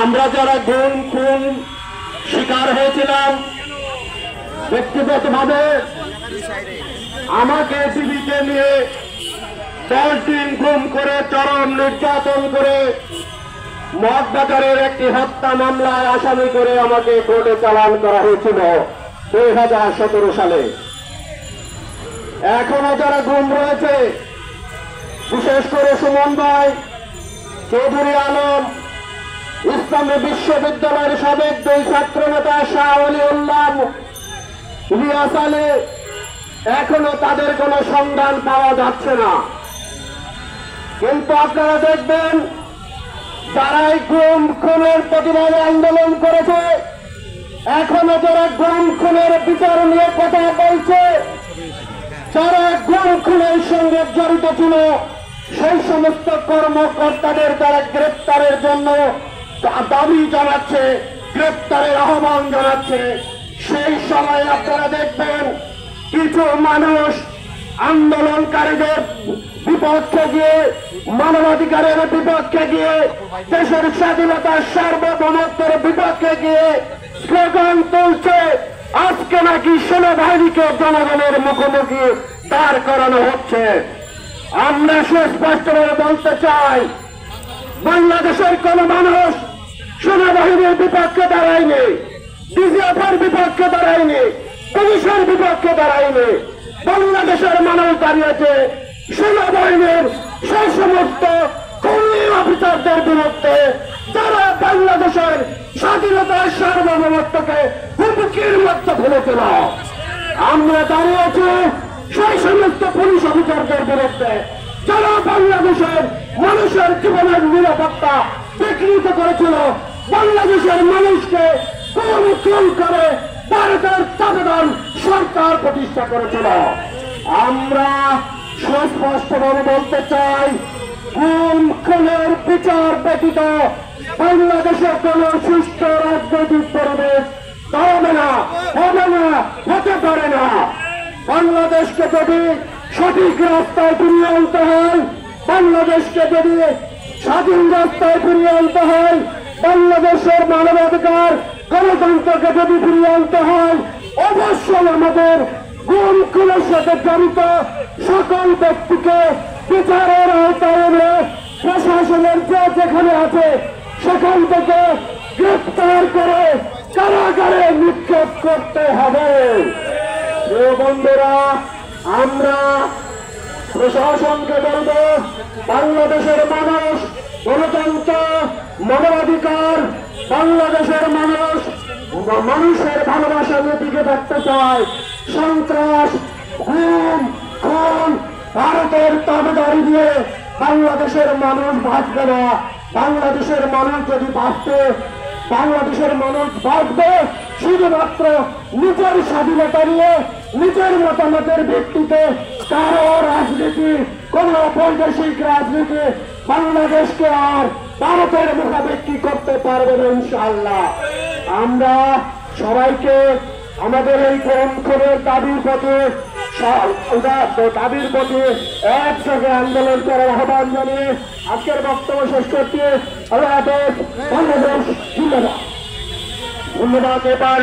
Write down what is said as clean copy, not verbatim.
আমরা যারা গুম খুন শিকার হয়েছিলাম, ব্যক্তিগতভাবে আমাকে টিভিতে নিয়ে 10 দিন গুম করে চরম নির্যাতন করে মগবাজারের একটি হত্যা মামলায় আসামি করে আমাকে কোর্টে চালান করা হয়েছিল 2017 সালে। এখনো যারা গুম রয়েছে, বিশেষ করে সুমন ভাই, চৌধুরী আলম, ইসলামী বিশ্ববিদ্যালয়ের সাবেক 2 ছাত্র নেতা শাহ ওলিউল্লাহ, ইলিয়াস আলী, এখনো তাদের কোনো সন্ধান পাওয়া যাচ্ছে না। কিন্তু আপনারা দেখবেন, যারা এই গুম খুনের প্রতিবাদে আন্দোলন করেছে, এখনো যারা গুম খুনের বিচার নিয়ে কথা বলছে, যারা গুম খুনের সঙ্গে জড়িত ছিল, সেই সমস্ত কর্মকর্তাদের যারা গ্রেপ্তারের জন্য দাবি জানাচ্ছে, গ্রেপ্তারের আহ্বান জানাচ্ছে, সেই সময় আপনারা দেখবেন কিছু মানুষ আন্দোলনকারীদের বিপক্ষে গিয়ে, মানবাধিকারের বিপক্ষে গিয়ে, দেশের স্বাধীনতার সার্বভৌমত্বের বিপক্ষে গিয়ে স্লোগান তুলছে, আজকে নাকি সেনাবাহিনীকে জনগণের মুখোমুখি দাঁড় করানো হচ্ছে। আমরা সুস্পষ্টভাবে বলতে চাই, বাংলাদেশের কোন মানুষ সেনাবাহিনীর বিপক্ষে দাঁড়ায়নি, ডিজিএফের বিপক্ষে দাঁড়ায়নি, পুলিশের বিপক্ষে দাঁড়ায়নি। বাংলাদেশের মানুষ দাঁড়িয়েছে সেনাবাহিনীর সেই সমস্ত খুনি অফিসারদের বিরুদ্ধে, যারা বাংলাদেশের স্বাধীনতার সার্বভৌমত্বকে হুমকির মধ্যে ফেলেছিল। আমরা দাঁড়িয়েছি সেই সমস্ত পুলিশ অফিসারদের বিরুদ্ধে, যারা বাংলাদেশের মানুষের জীবনের নিরাপত্তা বিঘ্নিত করেছিল, বাংলাদেশের মানুষকে খুন করে ভারতের তাবেদার সরকার প্রতিষ্ঠা করেছিল। আমরা সুস্পষ্টভাবে বলতে চাই, গুম খুনের বিচার ব্যতীত বাংলাদেশে কোন সুস্থ রাজনৈতিক পরিবেশ দাঁড়াবে না, হবে না, হতে পারে না। বাংলাদেশকে যদি সঠিক রাস্তায় ফিরিয়ে আনতে হয়, বাংলাদেশকে যদি স্বাধীন রাস্তায় ফিরিয়ে আনতে হয়, বাংলাদেশের মানবাধিকার গণতন্ত্রকে যদি ফিরিয়ে আনতে হয়, অবশ্যই আমাদের গুম খুনের সাথে জড়িত সকল ব্যক্তিকে বিচারের আওতায় এনে প্রশাসনের যেখানে আছে সেখান থেকে গ্রেফতার করে কারাগারে নিক্ষেপ করতে হবে। বন্ধুরা, আমরা প্রশাসনকে বলব, বাংলাদেশের মানুষ গণতন্ত্র, মানবাধিকার, বাংলাদেশের মানুষ মানুষের ভালোবাসা নিয়ে টিকে থাকতে চায়। সন্ত্রাস, গুম খুন, ভারতের তাবেদারি দিয়ে বাংলাদেশের মানুষ বাঁচবে না। বাংলাদেশের মানুষ যদি বাঁচবে, বাংলাদেশের মানুষ বাঁচবে শুধুমাত্র নিজের স্বাধীনতা নিয়ে, নিজের মতামতের ভিত্তিতে। কারো রাজনীতি, কোন বৈদেশিক রাজনীতি বাংলাদেশকে আর ভারতের মুখাপেক্ষি করতে পারবে না ইনশাআল্লাহ। আমরা সবাইকে আমাদের এই গুম খুনের দাবির প্রতি একযোগে আন্দোলন করার আহ্বান জানিয়ে আজকের বক্তব্য শেষ করছি। আল্লাহ হাফেজ। বাংলাদেশ জিন্দাবাদ। ধন্যবাদ। এবার